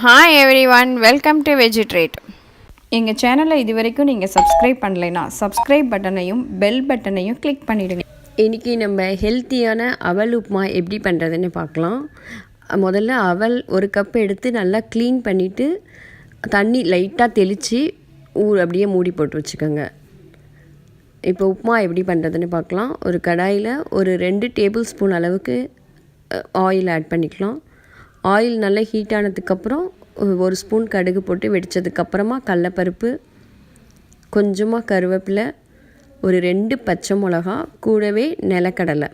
Hi everyone, welcome to veggie treat. எங்கள் சேனலை இது வரைக்கும் நீங்கள் சப்ஸ்கிரைப் பண்ணலைன்னா சப்ஸ்கிரைப் பட்டனையும் பெல் பட்டனையும் கிளிக் பண்ணிவிடுங்க. இன்றைக்கி நம்ம ஹெல்த்தியான அவல் உப்புமா எப்படி பண்ணுறதுன்னு பார்க்கலாம். முதல்ல அவல் ஒரு கப் எடுத்து நல்லா க்ளீன் பண்ணிவிட்டு தண்ணி லைட்டாக தெளித்து அப்படியே மூடி போட்டு வச்சுக்கோங்க. இப்போ உப்புமா எப்படி பண்ணுறதுன்னு பார்க்கலாம். ஒரு கடாயில் ஒரு 2 டேபிள் ஸ்பூன் அளவுக்கு ஆயில் ஆட் பண்ணிக்கலாம். ஆயில் நல்லா ஹீட் ஆனதுக்கப்புறம் 1 ஸ்பூன் கடுகு போட்டு வெடித்ததுக்கப்புறமா கடலைப்பருப்பு, கொஞ்சமாக கருவேப்பிலை, ஒரு 2 பச்சை மிளகா, கூடவே நிலக்கடலை,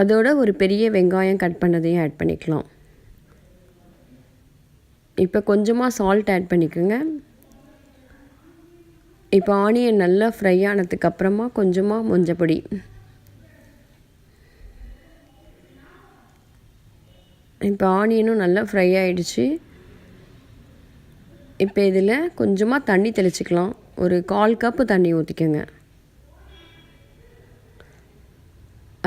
அதோட ஒரு பெரிய வெங்காயம் கட் பண்ணதையும் ஆட் பண்ணிக்கலாம். இப்போ கொஞ்சமாக சால்ட் ஆட் பண்ணிக்கோங்க. இப்போ ஆனியன் நல்லா ஃப்ரை ஆனதுக்கப்புறமா கொஞ்சமாக மஞ்சப்பொடி, இப்போ ஆனியனும் நல்லா ஃப்ரை ஆகிடுச்சு. இப்போ இதில் கொஞ்சமாக தண்ணி தெளிச்சிக்கலாம். ஒரு 1/4 கப்பு தண்ணி ஊற்றிக்கோங்க.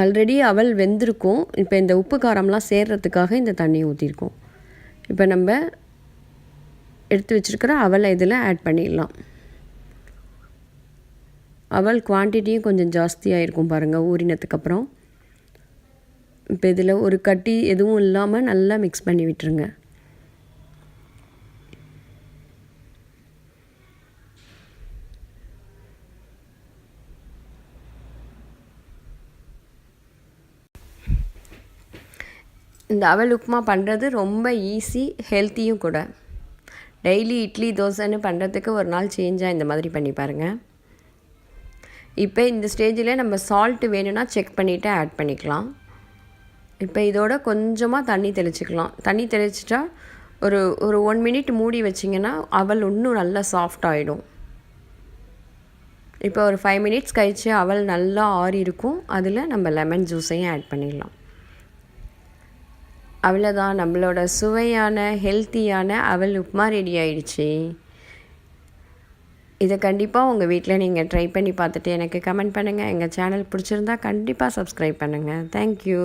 ஆல்ரெடி அவல் வெந்திருக்கும். இப்போ இந்த உப்பு காரம்லாம் சேர்கிறதுக்காக இந்த தண்ணி ஊற்றிருக்கோம். இப்போ நம்ம எடுத்து வச்சுருக்கிற அவலை இதில் ஆட் பண்ணிடலாம். அவல் குவான்டிட்டியும் கொஞ்சம் ஜாஸ்தியாக இருக்கும் பாருங்கள் ஊறினதுக்கப்புறம். இப்போ இதில் ஒரு கட்டி எதுவும் இல்லாமல் நல்லா மிக்ஸ் பண்ணி விட்டுருங்க. இந்த அவல் உப்புமா பண்ணுறது ரொம்ப ஈஸி, ஹெல்த்தியும் கூட. டெய்லி இட்லி தோசைன்னு பண்ணுறதுக்கு ஒரு நாள் சேஞ்சாக இந்த மாதிரி பண்ணி பாருங்கள். இப்போ இந்த ஸ்டேஜில் நம்ம சால்ட்டு வேணும்னா செக் பண்ணிவிட்டு ஆட் பண்ணிக்கலாம். இப்போ இதோட கொஞ்சமாக தண்ணி தெளிச்சிக்கலாம். தண்ணி தெளிச்சிட்டா ஒரு 1 மினிட் மூடி வச்சிங்கன்னா அவல் இன்னும் நல்லா சாஃப்ட் ஆகிடும். இப்போ ஒரு 5 மினிட்ஸ் கழித்து அவல் நல்லா ஆறி இருக்கும். அதில் நம்ம லெமன் ஜூஸையும் ஆட் பண்ணிடலாம். அவ்வளோதான், நம்மளோட சுவையான ஹெல்த்தியான அவல் உப்புமா ரெடி ஆயிடுச்சு. இதை கண்டிப்பாக உங்கள் வீட்டில் நீங்கள் ட்ரை பண்ணி பார்த்துட்டு எனக்கு கமெண்ட் பண்ணுங்கள். எங்கள் சேனல் பிடிச்சிருந்தா கண்டிப்பாக சப்ஸ்கிரைப் பண்ணுங்கள். தேங்க்யூ.